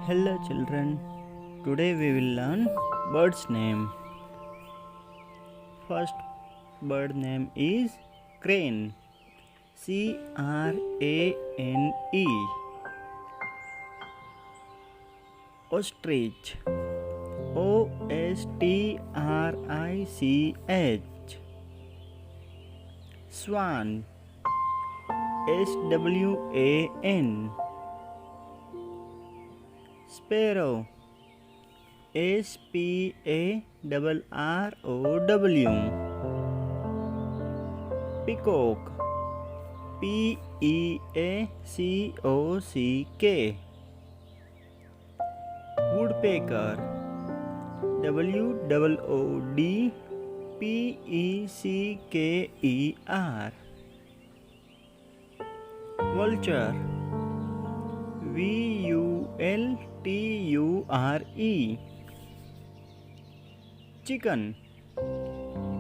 Hello children, today we will learn bird's name. First bird name is crane. C-R-A-N-E. Ostrich. O-S-T-R-I-C-H. Swan. S-W-A-N. Sparrow. S-P-A-R-R-O-W. Peacock. P-E-A-C-O-C-K. Woodpecker. W-O-O-D-P-E-C-K-E-R. Vulture. V-U-L-T-U-R-E. Chicken.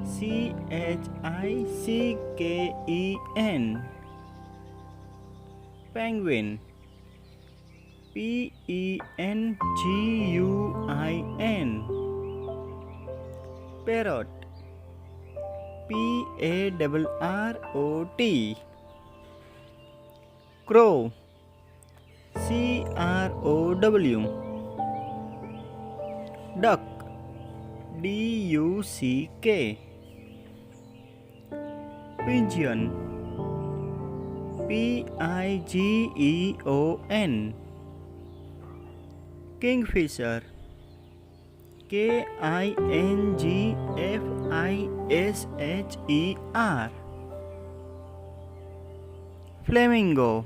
C-H-I-C-K-E-N. Penguin. P-E-N-G-U-I-N. Parrot. P-A-R-R-O-T. Crow. C-R-O-W. Duck. D-U-C-K. Pigeon. P-I-G-E-O-N. Kingfisher. K-I-N-G-F-I-S-H-E-R. Flamingo.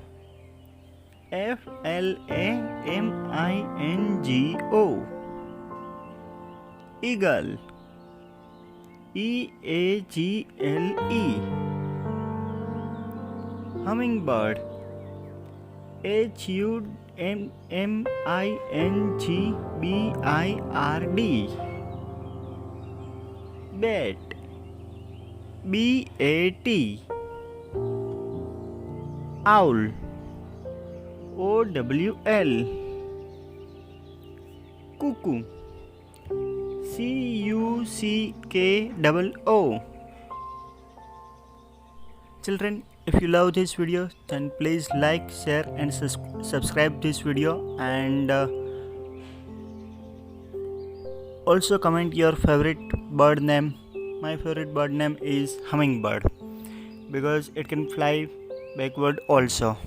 F-L-A-M-I-N-G-O. Eagle. E-A-G-L-E. Hummingbird. H-U-M-M-I-N-G-B-I-R-D. Bat. B-A-T. Owl. O-W-L. Cuckoo. C-U-C-K-O-O. Children, if you love this video, then please like, share and subscribe this video, and also comment your favorite bird name. My favorite bird name is hummingbird because it can fly backward also.